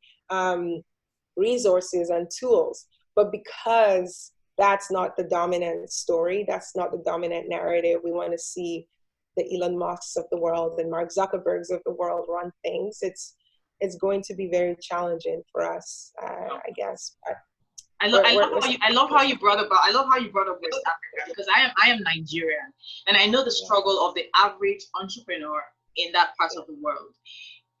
resources and tools. But because that's not the dominant story, that's not the dominant narrative, we want to see the Elon Musks of the world and Mark Zuckerbergs of the world run things. It's going to be very challenging for us, I guess. But I love how you brought up West Africa, because I am Nigerian, and I know the struggle of the average entrepreneur in that part of the world.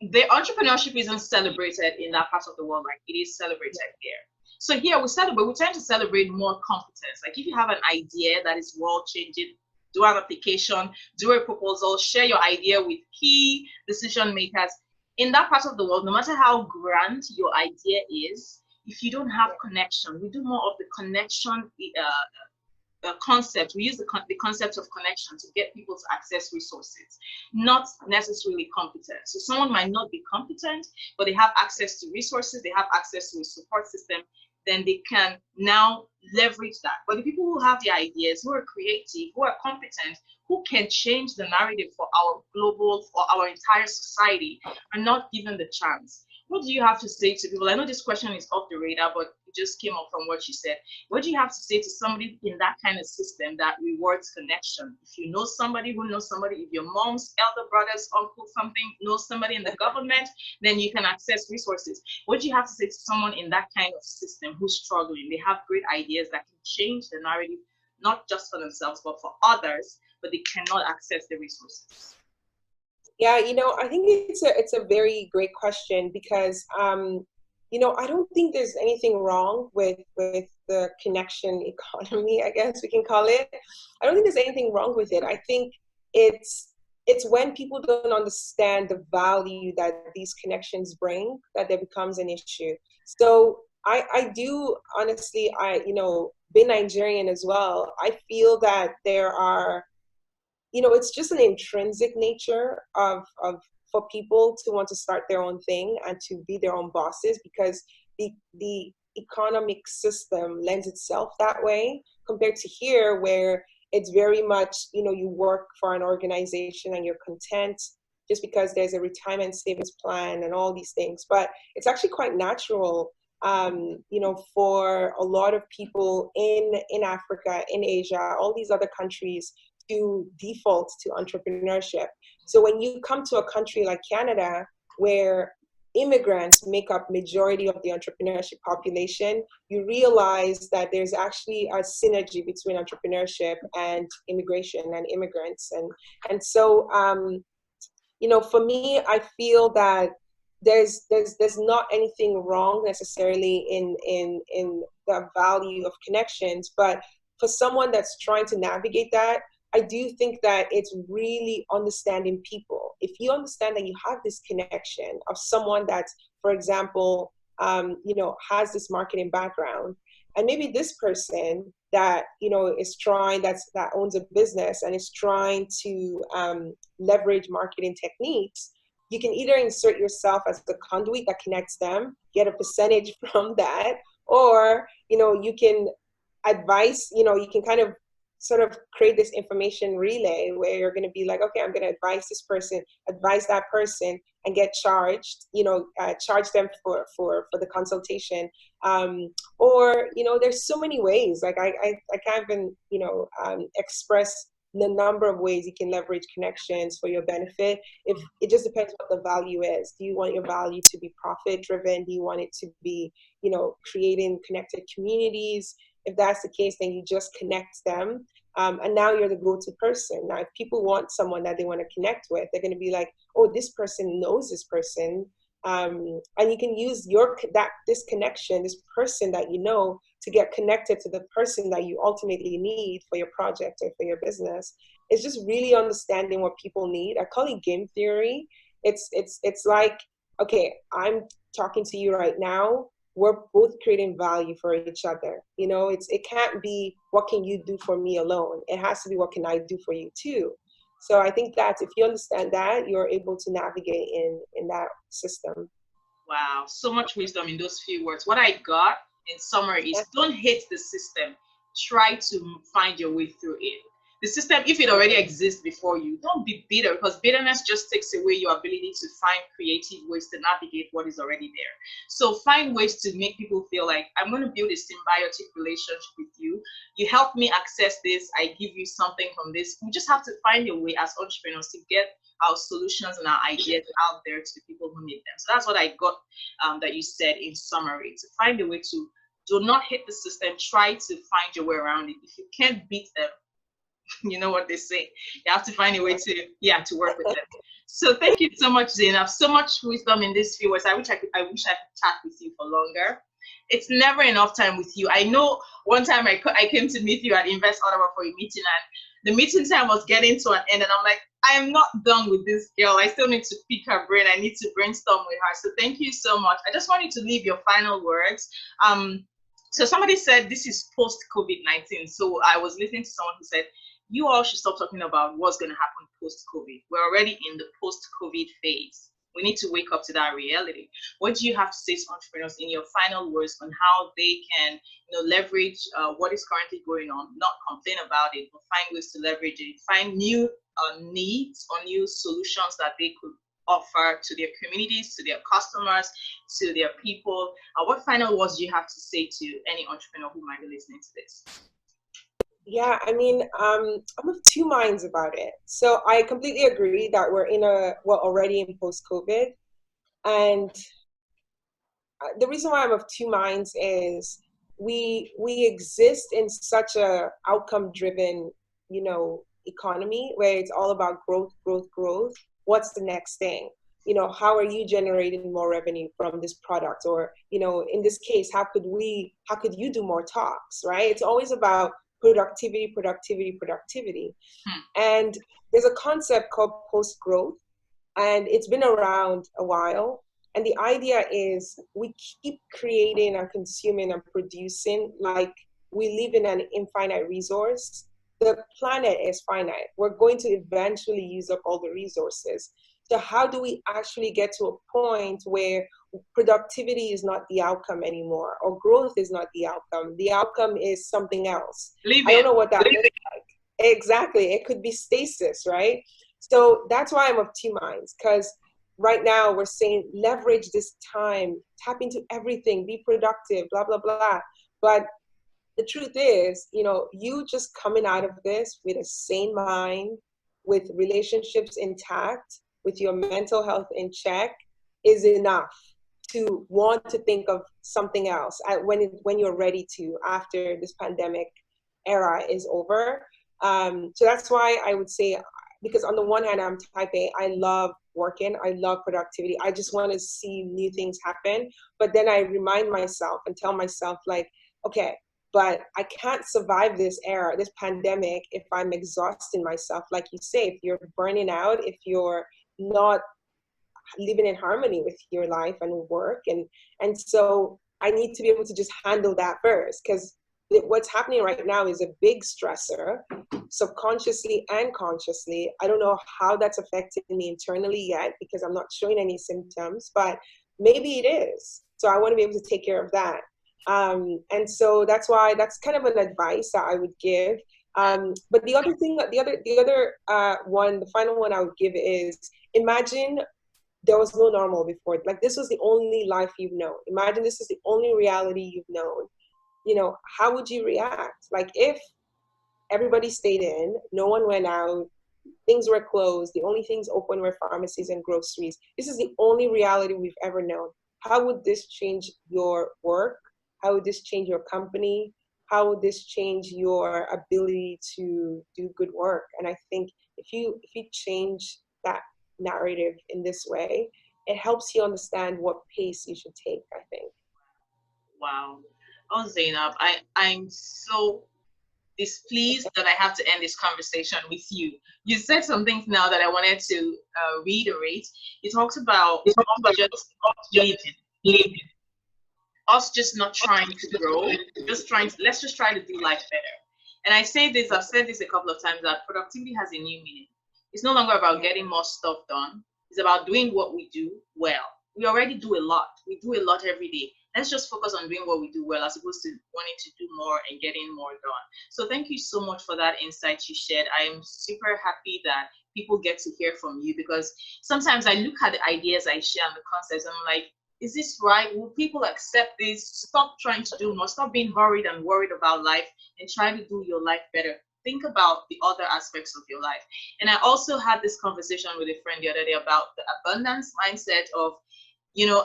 The entrepreneurship isn't celebrated in that part of the world like it is celebrated here. So here we tend to celebrate more competence. Like if you have an idea that is world changing, do an application, do a proposal, share your idea with key decision makers. In that part of the world, no matter how grand your idea is, if you don't have connection, we do more of the connection concept. We use the concept of connection to get people to access resources, not necessarily competence. So someone might not be competent, but they have access to resources, they have access to a support system, then they can now leverage that. But the people who have the ideas, who are creative, who are competent, who can change the narrative for our global, for our entire society, are not given the chance. What do you have to say to people? I know this question is off the radar, but it just came up from what you said. What do you have to say to somebody in that kind of system that rewards connection? If you know somebody who knows somebody, if your mom's elder brother's uncle something knows somebody in the government, then you can access resources. What do you have to say to someone in that kind of system who's struggling? They have great ideas that can change the narrative, not just for themselves, but for others, but they cannot access the resources. Yeah, I think it's a very great question because, I don't think there's anything wrong with the connection economy, I guess we can call it. I don't think there's anything wrong with it. I think it's when people don't understand the value that these connections bring that there becomes an issue. So I do honestly, being Nigerian as well, I feel that there are, it's just an intrinsic nature of for people to want to start their own thing and to be their own bosses, because the economic system lends itself that way compared to here, where it's very much, you work for an organization and you're content just because there's a retirement savings plan and all these things. But it's actually quite natural, for a lot of people in Africa, in Asia, all these other countries, to default to entrepreneurship. So when you come to a country like Canada, where immigrants make up majority of the entrepreneurship population, you realize that there's actually a synergy between entrepreneurship and immigration and immigrants. And so, for me, I feel that there's not anything wrong necessarily in the value of connections, but for someone that's trying to navigate that, I do think that it's really understanding people. If you understand that you have this connection of someone that's, for example, has this marketing background, and maybe this person that, is trying, that owns a business and is trying to leverage marketing techniques, you can either insert yourself as the conduit that connects them, get a percentage from that, or, you can advise, you can kind of sort of create this information relay where you're going to be like, okay, I'm going to advise this person, advise that person, and get charged, charge them for the consultation. Or, there's so many ways, like I can't even, express the number of ways you can leverage connections for your benefit. If it just depends what the value is. Do you want your value to be profit driven? Do you want it to be, creating connected communities? If that's the case, then you just connect them. And now you're the go-to person. Now, if people want someone that they want to connect with, they're going to be like, oh, this person knows this person. And you can use this connection, this person that you know, to get connected to the person that you ultimately need for your project or for your business. It's just really understanding what people need. I call it game theory. It's like, okay, I'm talking to you right now. We're both creating value for each other. It can't be, what can you do for me alone? It has to be, what can I do for you too? So I think that if you understand that, you're able to navigate in that system. Wow, so much wisdom in those few words. What I got in summary is, don't hate the system. Try to find your way through it. the system, if it already exists before you, don't be bitter, because bitterness just takes away your ability to find creative ways to navigate what is already there. So find ways to make people feel like, I'm going to build a symbiotic relationship with you. You help me access this, I give you something from this. We just have to find a way as entrepreneurs to get our solutions and our ideas out there to the people who need them. So that's what I got that you said in summary, to find a way to do not hit the system, try to find your way around it. If you can't beat them, you know what they say, you have to find a way to work with them. So thank you so much, Zainab. So much wisdom in this few words. I wish I could chat with you for longer. It's never enough time with you. I know one time I came to meet you at Invest Ottawa for a meeting, and the meeting time was getting to an end, and I'm like, I am not done with this girl. I still need to pick her brain. I need to brainstorm with her. So thank you so much. I just want you to leave your final words. So somebody said this is post COVID-19. So I was listening to someone who said, you all should stop talking about what's going to happen post-COVID. We're already in the post-COVID phase. We need to wake up to that reality. What do you have to say to entrepreneurs in your final words on how they can, leverage what is currently going on, not complain about it, but find ways to leverage it, find new needs or new solutions that they could offer to their communities, to their customers, to their people? What final words do you have to say to any entrepreneur who might be listening to this? Yeah, I mean, I'm of two minds about it. So I completely agree that we're already in post-COVID. And the reason why I'm of two minds is we exist in such a outcome-driven, economy where it's all about growth, growth, growth. What's the next thing? How are you generating more revenue from this product? Or, in this case, how could you do more talks, right? It's always about productivity, productivity, productivity. And there's a concept called post-growth, and it's been around a while. And the idea is we keep creating and consuming and producing like we live in an infinite resource. The planet is finite. We're going to eventually use up all the resources. So how do we actually get to a point where productivity is not the outcome anymore, or growth is not the outcome? The outcome is something else. I don't know what that looks like. Exactly. It could be stasis, right? So that's why I'm of two minds, because right now we're saying leverage this time, tap into everything, be productive, blah, blah, blah. But the truth is, you just coming out of this with a sane mind, with relationships intact, with your mental health in check is enough to want to think of something else when you're ready to, after this pandemic era is over. So that's why I would say, because on the one hand, I'm type A, I love working, I love productivity, I just want to see new things happen. But then I remind myself and tell myself, like, okay, but I can't survive this era, this pandemic, if I'm exhausting myself. Like you say, if you're burning out, if you're not living in harmony with your life and work. And so I need to be able to just handle that first, because what's happening right now is a big stressor, subconsciously and consciously. I don't know how that's affecting me internally yet, because I'm not showing any symptoms, but maybe it is. So I want to be able to take care of that. And so that's why that's kind of an advice that I would give. But the other thing, the final one I would give is, imagine there was no normal before. Like, this was the only life you've known. Imagine this is the only reality you've known. How would you react? Like, if everybody stayed in, no one went out, things were closed, the only things open were pharmacies and groceries. This is the only reality we've ever known. How would this change your work? How would this change your company? How would this change your ability to do good work? And I think if you change that narrative in this way, it helps you understand what pace you should take, I think. Wow. Oh, Zainab, I'm so displeased that I have to end this conversation with you. You said some things now that I wanted to reiterate. You talked about just living. Us just not trying to grow, let's just try to do life better. And I've said this a couple of times, that productivity has a new meaning. It's no longer about getting more stuff done. It's about doing what we do well. We already do a lot. We do a lot every day. let's just focus on doing what we do well as opposed to wanting to do more and getting more done. So thank you so much for that insight you shared. I'm super happy that people get to hear from you, because sometimes I look at the ideas I share and the concepts and I'm like, is this right? Will people accept this? Stop trying to do more. Stop being hurried and worried about life and try to do your life better. Think about the other aspects of your life. And I also had this conversation with a friend the other day about the abundance mindset of, you know,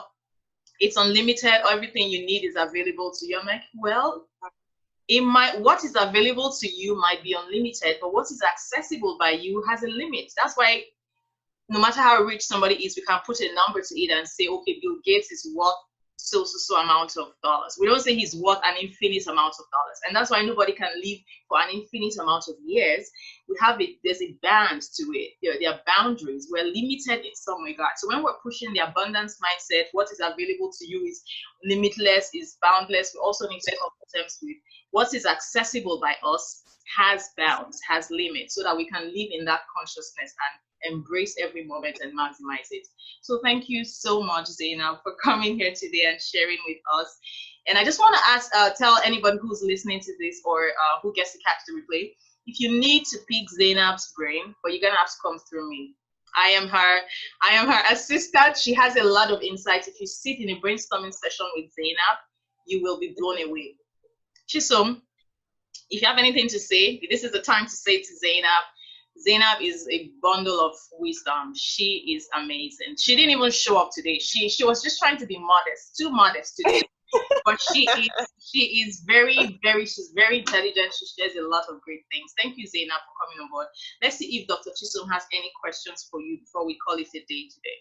it's unlimited, everything you need is available to you. I'm like, well, what is available to you might be unlimited, but what is accessible by you has a limit. That's why no matter how rich somebody is, we can put a number to it and say, okay, Bill Gates is worth so amount of dollars. We don't say he's worth an infinite amount of dollars. And that's why nobody can live for an infinite amount of years. We have it, there's a band to it. There are boundaries. We're limited in some regard. So when we're pushing the abundance mindset, what is available to you is limitless, is boundless. We also need to come to terms with what is accessible by us has bounds, has limits, so that we can live in that consciousness and embrace every moment and maximize it. So thank you so much, Zainab, for coming here today and sharing with us. And I just want to ask, tell anybody who's listening to this or who gets to catch the replay, if you need to pick Zainab's brain, but you're gonna have to come through me. I am her assistant. She has a lot of insights. If you sit in a brainstorming session with Zainab, you will be blown away. Chisom, if you have anything to say, this is the time to say to Zainab. Zainab is a bundle of wisdom. She is amazing. She didn't even show up today. She was just trying to be modest, too modest today. But she is very, she's very intelligent. She shares a lot of great things. Thank you, Zainab, for coming on board. Let's see if Dr. Chisom has any questions for you before we call it a day today.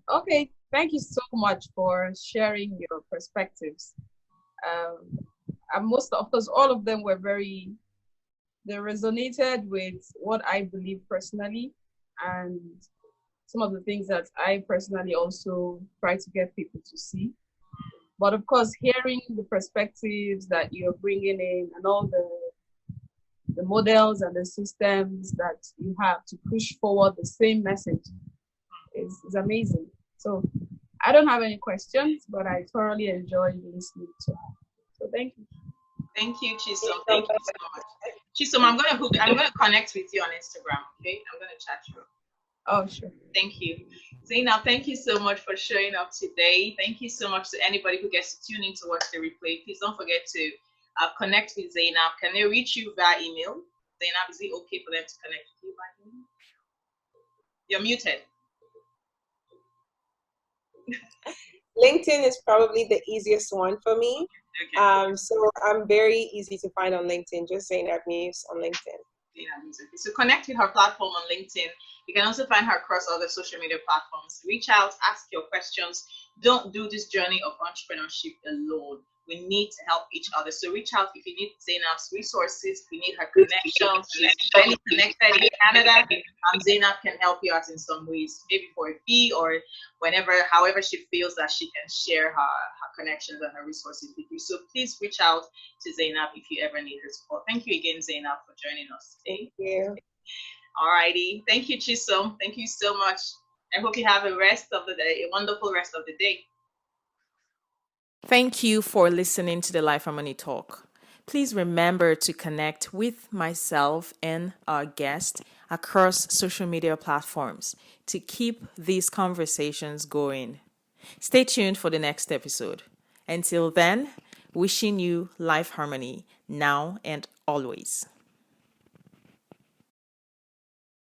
Okay, thank you so much for sharing your perspectives. And most, of course, all of them were they resonated with what I believe personally, and some of the things that I personally also try to get people to see. But of course, hearing the perspectives that you're bringing in and all the models and the systems that you have to push forward the same message is amazing. So I don't have any questions, but I thoroughly enjoyed listening to her. So thank you. Thank you, Chisom. Thank you so much. Chisom, I'm gonna connect with you on Instagram. Okay, I'm gonna chat you. Oh, sure. Thank you. Zainab, thank you so much for showing up today. Thank you so much to anybody who gets to tune in to watch the replay. Please don't forget to connect with Zainab. Can they reach you via email? Zainab, is it okay for them to connect with you via email? You're muted. LinkedIn is probably the easiest one for me. Okay. So I'm very easy to find on LinkedIn. Just Zainab Muse on LinkedIn. Zainab Muse. So connect with her platform on LinkedIn. You can also find her across other social media platforms. Reach out, ask your questions. Don't do this journey of entrepreneurship alone. We need to help each other. So reach out if you need Zainab's resources, if you need her connections. She's very connected in Canada. Zainab can help you out in some ways, maybe for a fee or however she feels that she can share her connections and her resources with you. So please reach out to Zainab if you ever need her support. Thank you again, Zainab, for joining us today. Thank you. Alrighty. Thank you, Chisom. Thank you so much. I hope you have a wonderful rest of the day. Thank you for listening to the Life Harmony Talk. Please remember to connect with myself and our guest across social media platforms to keep these conversations going. Stay tuned for the next episode. Until then, wishing you life harmony now and always.